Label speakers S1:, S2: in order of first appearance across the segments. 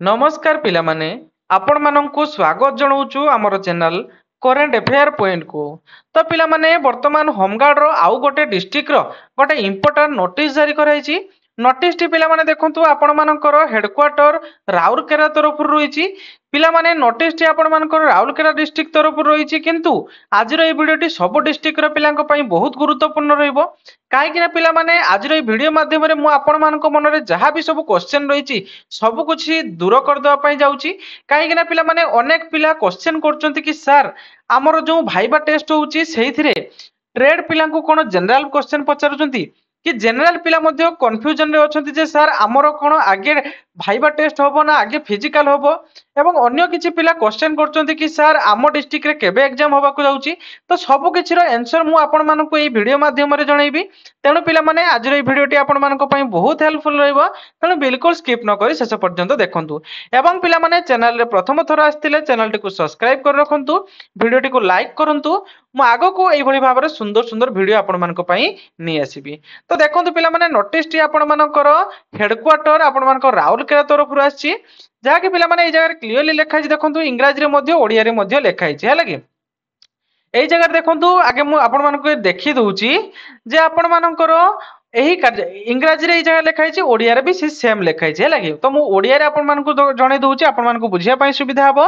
S1: नमस्कार पिला माने आपण माननकु स्वागत जणाउछु हमर चैनल करेंट अफेयर पॉइंट को। तो पिला माने वर्तमान होमगार्ड रो आउ गोटे डिस्ट्रिक्ट रो गोटे इंपोर्टेंट नोटिस जारी कराइछि। नोटिस टी पिला माने देखंतु आपण मानकर हेडक्वार्टर राउरकेला तरफ रहिछि। पिला माने नोटिस टी आपण मानकर राउरकेला डिस्ट्रिक्ट तरफ रहिछि, किंतु आज रो ए वीडियो सब डिस्ट्रिक्ट रो पिलांक पई बहुत गुरुत्वपूर्ण रहइबो। काहेकि पिला माने आज रो वीडियो माध्यम रे मु आपण मानक मन रे जहां भी सब क्वेश्चन रहिछि सब कुछ दूर कर दवा पई जाउछि। काहेकि पिला माने अनेक पिला क्वेश्चन करचंती कि सर हमर जो भाइबा टेस्ट होउछि सेहिथिरे ट्रेड पिला को कोन जनरल क्वेश्चन पचारुचंती कि जनरल पिला मध्य कन्फ्यूजन रे अछंती जे सर हमर कोन आगे भाइबा टेस्ट होबो ना आगे फिजिकल होबो, एवं अन्य किछि पिला क्वेश्चन करचंती कि सर आम डिस्ट्रिक्ट रे केबे एग्जाम होबा को जाउछि। तो सब किछि रो आंसर मु आपण मानकु ए वीडियो माध्यम रे जणैबी। तेणु पिला माने आज रो वीडियोटी आपण मानक पई बहुत हेल्पफुल रहइबो। तेणु बिल्कुल स्किप न करी शेष पर्यंत देखंतु। एवं पिला माने चैनल रे प्रथम थर आस्थिले चैनल टी को सब्सक्राइब कर रखंतु, वीडियोटी को लाइक करंतु। मु आगो को एई भली भाबरे सुंदर सुंदर वीडियो आपण मानक पई नि आसीबी। तो देखंतु पिला माने नोटिस टी आपण मानकर हेडक्वार्टर आपण मानकर राउरकेला तरफ आछि, जहा कि पिला माने ए जगह क्लियरली लिखा छै। देखंतु इंग्रजी रे मध्ये ओडिया रे मध्ये लिखा छै हैला कि एई जगह देखंतु आगे मु आपण मानक देखि दउची जे आपण मानकर एही कार्य इंग्रजी रे एई जगह लिखा छै, ओडिया रे भी सेम लिखा छै हैला कि। तो मु ओडिया रे आपण मानक जणे दउची, आपण मानक बुझिया पई सुविधा हबो।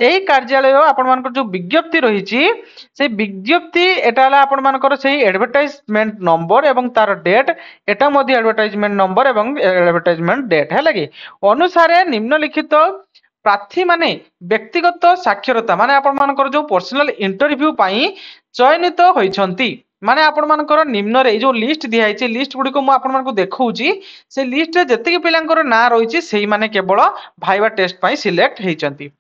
S1: एही कार्यालय आपण मानक जो विज्ञप्ति रही छी से विज्ञप्ति एटा हला आपण मानकर सेही एडवर्टाइजमेंट नंबर एवं तार डेट, एटा मध्ये एडवर्टाइजमेंट नंबर एवं एडवर्टाइजमेंट डेट हैला कि अनुसार निम्नलिखित प्रार्थी माने व्यक्तिगत साक्षरता माने आपण मानकर जो पर्सनल इंटरव्यू पाई चयनित होइछंती। माने आपण मानकर निम्न रे जो लिस्ट दिया है लिस्ट गुडी को मु आपण मानक देखौची, से लिस्ट रे जति के पिलांकर ना रहिछि सेही माने केवल भाइबा टेस्ट पाई सिलेक्ट हेइछंती।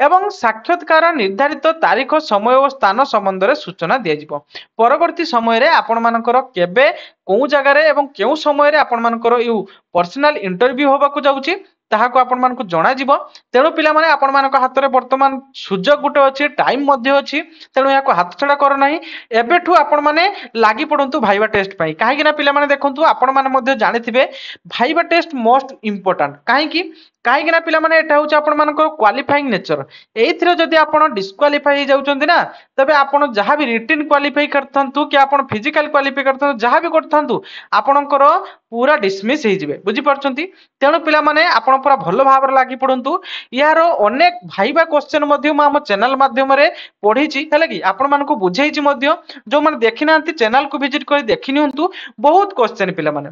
S1: एवं साक्षात्कार निर्धारित तारीख समय और स्थान संबंध में सूचना दिया परवर्ती समय रे आपण मानकर केबे को जगह रे एवं केउ समय रे आपण मानकर यू पर्सनल इंटरव्यू होबा को जाउची ताहाको आपण मानक जणा जिवो। तेणु पिला माने आपण मानक हाथ रे वर्तमान सुजोग गुटे अछि, टाइम मध्ये अछि। तेणु याको हाथ छडा कर नाही, एबेठु आपण माने लागि पडंतु भाइबा टेस्ट पई। काहे कि ना पिला माने देखंतु आपण माने मध्ये जानिथिबे भाइबा टेस्ट मोस्ट इंपोर्टेंट। काहे कि ना पिला माने एटा होछ आपण मानकर क्वालिफाइंग नेचर। एथिरे जदि आपण डिस्क्वालिफाई जाउचंदी ना तबे आपण जहां भी रिटन क्वालिफाई करथंतु कि आपण फिजिकल क्वालिफाई करथंतु जहां भी करथंतु आपणकर पूरा डिसमिस हे जिवे, बुझी परछंती। तेणु पिला माने आपण पूरा भलो भाबर लागि पडंतु। यारो अनेक भाइबा क्वेश्चन मध्ये म हम चैनल माध्यम रे पढिछि हैला कि आपण मानको बुझाइछि मध्ये। जो माने देखिनांती चैनल को विजिट करी देखिनियंतु, बहुत क्वेश्चन पिला माने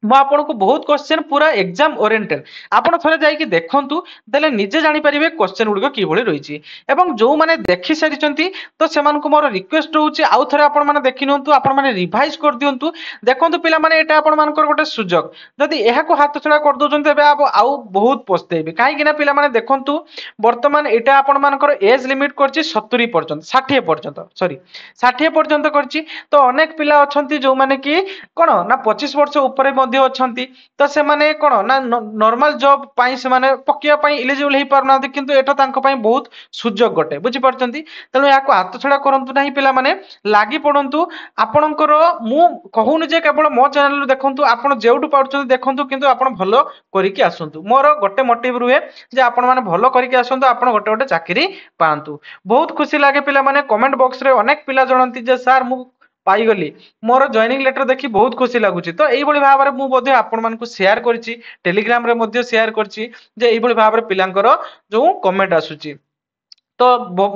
S1: मु आपन को बहुत क्वेश्चन पूरा एग्जाम ओरिएंटेड आपन थरे जाई कि देखंतु, देले निजे जानि परिबे क्वेश्चन गुडको की भली रहिछि। एवं जो माने देखि सारिचंती तो सेमान को मोर रिक्वेस्ट होउछि आउ थरे आपन माने देखिनंतु, आपन माने रिवाइज कर दियंतु। देखंतु पिला माने एटा आपन मानकर गोटे सुजोग, जदि एहा को हाथ छडा कर दोचंती एबे आउ बहुत पछतेबे। काहे कि ना पिला माने देखंतु वर्तमान एटा आपन मानकर एज लिमिट करछि 70 पर्यंत 60 पर्यंत सॉरी 60 पर्यंत करछि। तो अनेक पिला अछंती जो माने कि कोन ना 25 वर्ष ऊपर अछंती, तो से माने कोन ना नॉर्मल जॉब पाई से माने पकिया पाई एलिजिबल हे पारना, किंतु एटा तांको पाई बहुत सुजोग गटे, बुझी परचंती। तेनु याको हाथ छडा करंतु नाही पिला माने, लागि पडंतु। आपणकर मु कहूनु जे केवल मो चैनल रे देखंतु, आपण जेउटु पाउचंती देखंतु, किंतु आपण भलो करिकि आसंतु। मोर गोटे मोटिव रुहे जे आपण माने भलो करिकि आसंतु, आपण गोटे गोटे चाकरी पांतु। बहुत खुशी लागे पिला माने कमेंट बॉक्स रे अनेक पिला जणंती जे सर मु पाई गली, मोर जॉइनिंग लेटर देखि बहुत खुशी लागुची। तो एई भली भाबरे मु मध्ये आपण मानकु शेयर करछि, टेलीग्राम रे मध्ये शेयर करछि जे एई भली भाबरे पिलांकर जो कमेंट आसुची। तो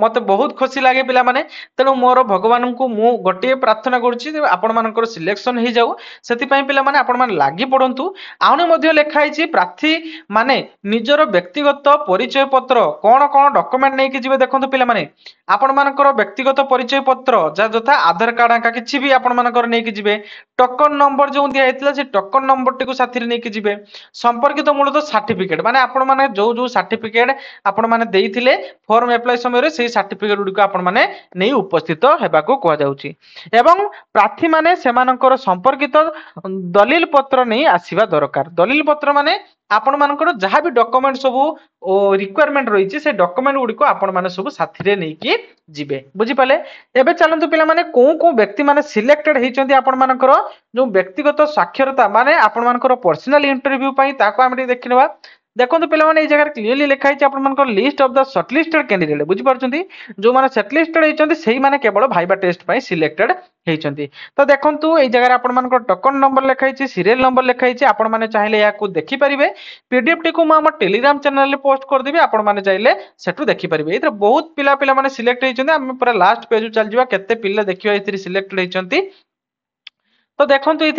S1: मते बहुत खुशी लागे पिला माने। तेणु मोर भगवान को मु गोटे प्रार्थना करूची आपण मानकर सिलेक्शन हे जाऊ, सेति पई पिला माने आपण माने लागि पडंतु। आउने मध्ये लेखा हिची प्रार्थी माने निजर व्यक्तिगत परिचय पत्र कोन कोन डॉक्यूमेंट नै कि जिवे देखंतु पिला माने। आपण मानकर व्यक्तिगत परिचय पत्र जा जथा आधार कार्ड आका किछि भी आपण मानकर नै कि जिवे। टोकन नंबर जो दिया हेतला से टोकन नंबर टिकु साथि रे नै कि जिवे। संपर्कित मूलतः सर्टिफिकेट माने आपण माने जो जो सर्टिफिकेट आपण माने देइथिले फॉर्म अप्लाई समय रे सेही सर्टिफिकेट गुडी को आपण माने नै उपस्थित हेबा को कहआ जाउची। एवं प्रार्थी माने सेमानकर संपर्कित दलील पत्र नै आसीबा दरकार। दलील पत्र माने आपण मानकर जहां भी डॉक्यूमेंट सब रिक्वायरमेंट रही छै से डॉक्यूमेंट गुडी को आपण माने सब साथी रे नै कि जिवे, बुझी पाले। एबे चलंतु पिला माने को व्यक्ति माने सिलेक्टेड हेचंती आपण मानकर जो व्यक्तिगत साक्षरता माने आपण मानकर पर्सनल इंटरव्यू पई ताको हम देखिनवा। देखो पे जगह क्लीयरली लिखाई आप list of the shortlisted candidate बुझीपार जो मैंने शॉर्टलिस्टेड होती से केवल भाइबा टेस्ट सिलेक्टेड होती। तो देखो ये जगह आप टोकन नंबर लिखाई सीरियल नंबर लिखाई आपण मैंने चाहिए या देखिपारे पीडीएफ टी को मुझे टेलीग्राम चैनल पोस्ट करदेवी आपण मैंने चाहिए सेठू देखिपारे। ये बहुत पिला पिला माने सिलेक्ट होती आम पूरा लास्ट पेज चल जावा केते पिला देखिए ये सिलेक्टेड होती। तो देखो ये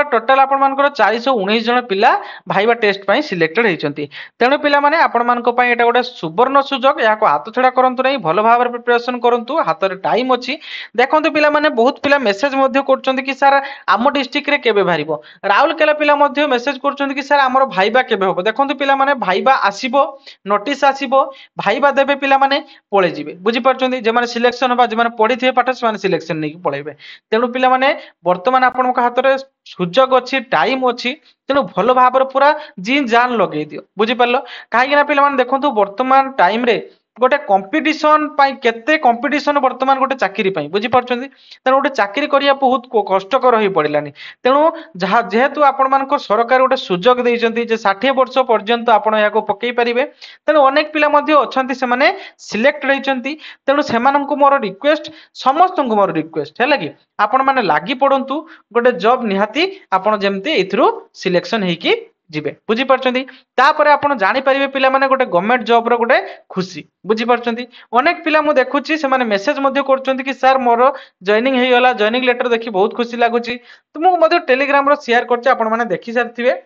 S1: टोटाल आपर 419 जन पिला भाइबा टेस्ट सिलेक्टेड होती। तेणु पिला माने आपण मानक पई एटा गोटे सुवर्ण सुजोग या हाथ छड़ा करंतु नहीं भल भाव प्रिपरेशन करंतु हाथ रे टाइम अछि। देखो पिला माने बहुत पिला मेसेज मध्य करछन्ती कि सर आम डिस्ट्रिक्ट रे केबे बाहरिबो राउरकेला पिला मध्य मेसेज करछन्ती कि सर हमर भाइबा केबे होबो। देखो पिला माने भाइबा आसीबो नोटिस आसीबो भाइबा देबे पिला माने पळे जिवे बुझी परछन्ती जे माने सिलेक्शन होबा जे माने पढिथिबे पाठ से माने सिलेक्शन नै पळेबे। तेणु पिला माने वर्तमान आपण हाथ में सुजोग अच्छी टाइम अच्छी तेणु भल भाव पूरा जी जान लगे दियो बुझीपार कहीं पे देखो वर्तमान टाइम रे गोटे कंपटीशन केते कंपटीशन वर्तमान गोटे चाकरी बुझीपार तेणु गोटे चाकरी करने बहुत कष्टकर हो पड़ानी। तेणु जहाँ जेहेतु आपण सरकार गोटे सुजोग देइछन्ती जे 60 वर्ष पर्यंत आपण याको पकई पारिबे तेणु अनेक पिला अच्छी से सिलेक्टेड होती। तेणु से मोर रिक्वेस्ट समस्त मोर रिक्वेस्ट है कि आपण मैंने लगी पड़तु गोटे जॉब निहाती आपण जमती एथरू सिलेक्शन होगी जिबे बुझीपारछन्ती। तापर आपण जानि परिबे पिला माने गोटे गवर्नमेंट जॉब रो गोटे खुशी बुझीपारछन्ती। अनेक पिला मु देखुची से माने मेसेज मध्ये करछन्ती कि सर मोर जॉइनिंग हे गला जॉइनिंग लेटर देखि बहुत खुशी लागुची। तो मु मध्ये टेलीग्राम रो शेयर करछि आपण माने देखि सारथिबे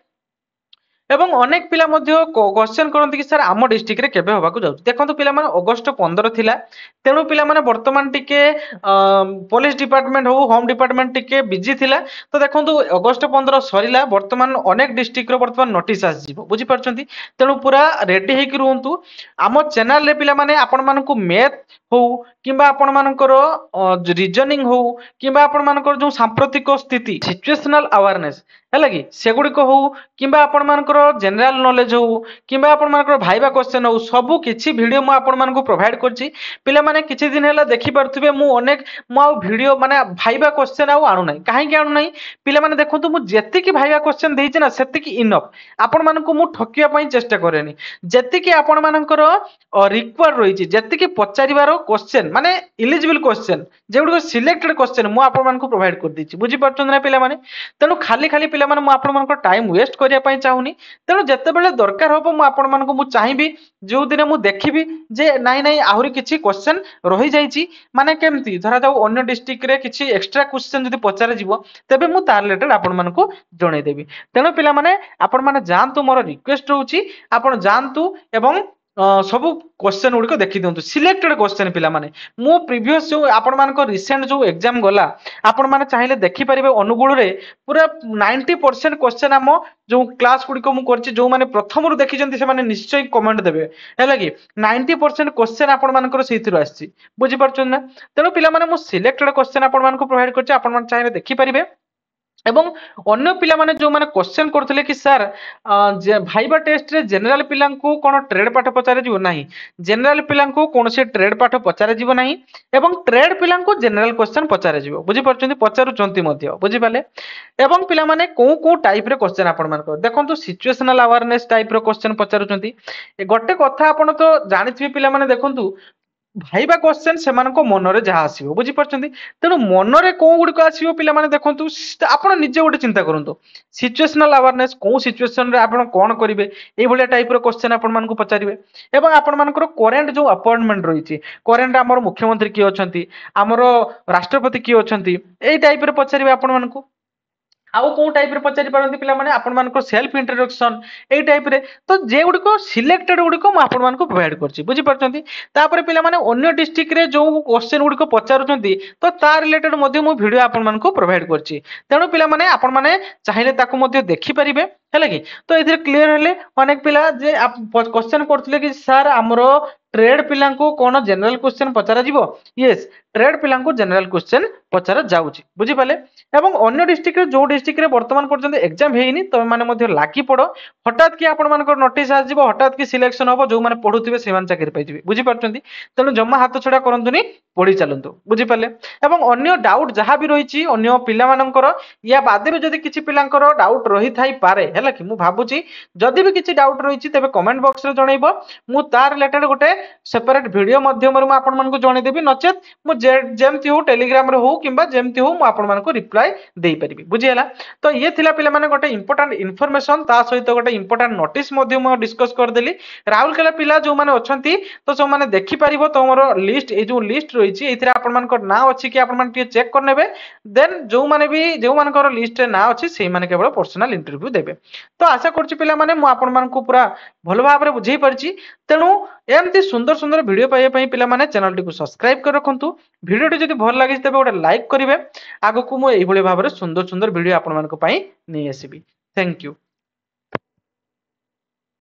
S1: एवं अनेक पिला क्वेश्चन करते कि सर आम डिस्ट्रिक्ट रे केबे होबाकू जाउ। देखो पिला माने अगस्त 15 थिला तेणु पिला माने वर्तमान टिके पुलिस डिपार्टमेंट हो होम डिपार्टमेंट टिके बिजी थिला। तो देखो अगस्त 15 सरीला वर्तमान अनेक डिस्ट्रिक्ट रो वर्तमान नोटिस आस जिवो बुझी परछन्ती। तेणु पूरा रेडी हेकि रुहंतु आम चैनल रे पिला माने आपण मानकू मैथ हो किंबा आपण मानकर रीजनिंग हो किंबा आपण मानकर जो सांप्रतिक स्थिति सिचुएशनल अवेयरनेस है कि सेगुड़िक हो किंबा आपण मानकर जनरल नॉलेज हो किंबा आपण मानकर भाइबा क्वेश्चन हो सबु किछि वीडियो मु आपण मानकू प्रोवाइड करछि। पिला माने किछि दिन हैला देखि परथुबे मु अनेक मु वीडियो माने भाइबा क्वेश्चन आनु नै काहे कि आनु नै पिला माने देखंतु मु जेति कि भाइबा क्वेश्चन देइछि ना सेति कि इनफ आपण मानकू मु ठकिया पई चेष्टा करेनी जेति कि आपण मानकर रिक्वायर्ड रहिछि जेति कि पचारिबार क्वेश्चन माने एलिजिबल क्वेश्चन जेउडो सिलेक्टेड क्वेश्चन मु आपण मानकू प्रोवाइड कर दिछि बुझी परछन ना पिला माने। तेणु खाली खाली पिला माने मु आपण मानकर टाइम वेस्ट करिया पई चाहुनी। तेणु जेते बेले दरकार होबो मु आपण मानकू मु चाहिबी जो दिन मु देखिबी जे नाइ नाइ आहुरी किछि क्वेश्चन रहि जाइछि माने केमती धरा जाऊ अन्य डिस्ट्रिक्ट रे किछि एक्स्ट्रा क्वेश्चन जदि पचारे जिवो तेबे मु तार रिलेटेड आपण मानकू जणै देबी। तेणु पिला माने आपण माने जानतु मोर रिक्वेस्ट होउछि आपण जानतु एवं सब क्वेश्चन गुड़िक देखी दिंतु सिलेक्टेड क्वेश्चन पिला माने मो प्रीवियस जो आपण मानक रिसेंट जो एग्जाम गला आपण माने चाहिए देखि परिबे अनुगुण रे पूरा 90% क्वेश्चन आम जो क्लास गुड़िक मु करछि जो माने प्रथम रु देखिजंती से माने निश्चय कमेंट देबे हैला कि 90% क्वेश्चन आपण मानकर सेथिरु आछि बुझि परछन ना। तेणु पिला माने मु सिलेक्टेड क्वेश्चन आपण मानक प्रोवाइड करछि आपण माने चाहिए देखि परिबे एवं अन्य पिला माने जो माने क्वेश्चन करथिले कि सर भाइबा टेस्ट रे जनरल पिला को कोन ट्रेड पाठ पचारे जिवो नाही जनरल पिला को कोनसे ट्रेड पाठ पचारे जिवो नाही एवं ट्रेड पिला को जनरल क्वेश्चन पचारे जिवो बुझी परछन्ती पचारु चंती मध्य बुझी पाले। एवं पिला माने को टाइप रे क्वेश्चन आपण मानक देखंतु सिचुएशनल अवेयरनेस टाइप रो क्वेश्चन पचारु चंती गोटे कथा आपण तो जानिथिबे पिला माने देखंतु भाइबा क्वेश्चन से मनरे जहाँ आसो बुझी पार्टी। तेणु मनरे कौ गुड़िक आसो पिला माने देखंतु आपण निजे गोटे चिंता करंतु सिचुएशनल अवेयरनेस को सिचुएशन रे आपण कोन करिवे ए भलिया टाइप रो क्वेश्चन आपण मानकू पचारिवे एवं आपण मानकर करेंट जो अपॉइंटमेंट रही करेंट आमर मुख्यमंत्री किए अछंती आमर राष्ट्रपति किए अछंती ए टाइप रे पचारिवे आपण मानकू आउ को टाइप रे पचारि पारंती पिला माने आपण मानको सेल्फ इंट्रोडक्शन ए टाइप रे तो जे गुडी को सिलेक्टेड गुडी को आपण मानको प्रोवाइड करछि बुझी परछंती। तापर पिला माने अन्य डिस्ट्रिक्ट रे जो क्वेश्चन गुडी को पचारुछंती तो ता रिलेटेड मध्ये मु वीडियो आपण मानको प्रोवाइड करछि। तेणु पिला माने आपण माने चाहिले ताको मध्ये देखि परिबे हैला कि तो एथिरे क्लियर हेले अनेक पिला जे क्वेश्चन करथिले कि सर हमरो ट्रेड पिला को कोन जनरल क्वेश्चन पचारा जिवो यस ट्रेड पिला को जनरल क्वेश्चन पचारा जाउछि बुझी पाले। एवं अन्य डिस्ट्रिक्ट रे जो डिस्ट्रिक्ट रे वर्तमान पर्यंत एग्जाम हेइनी तमे माने मध्ये लागी पड़ो हठात कि आपण मानकर नोटिस आ जिवो हठात कि सिलेक्शन होबो जो माने पढुथिबे से मान चाकरी पाइथिबे बुझी परछंती। तेणु जम्मा हाथ छडा करंतुनी पढी चलंतु बुझी पाले। एवं अन्य डाउट जहां भी रहिछि अन्य पिला मानकर या बादे जदि किछि पिलांकर डाउट रहि थाई पारे है कि मु भाबुची जदि भी किसी डाउट रही तेरे कमेंट बॉक्स रे जनइबो मु तार रिलेटेड गोटे सेपरेट वीडियो माध्यम रे मु आपन मानको जनइदेबी नचेत मु जेमति हो टेलीग्राम रे हो किंबा जेमति हो मु आपन मानको रिप्लाई देई परिबी बुझियला। तो ये थिला पिला माने गोटे इंपोर्टेंट इन्फॉर्मेशन ता सहित गोटे इंपोर्टेंट नोटिस मध्य मु डिस्कस कर देली राउरकेला पिला जो माने अछंती तो जो माने देखि परिबो तमरो लिस्ट ए जो लिस्ट रहिछि एथिरा आपन मानको ना अछि कि आपन मान टिके चेक कर नेबे देन जो माने भी जो मानकर लिस्ट रे ना अछि सेहि माने केवल पर्सनल इंटरव्यू देबे। तो आशा करछि पिला माने मु आपन मानको पूरा भलो भाबरे बुझेई परछि तेनु एमती सुंदर सुंदर वीडियो पाइबा पई पिला माने चैनल टी को सब्सक्राइब कर रखंतु वीडियो टी जदि भल लागि तबे गोटे लाइक करिवे आगो को मु एही भली भाबरे सुंदर सुंदर वीडियो आपन मानको पई नै आसीबी। Thank you.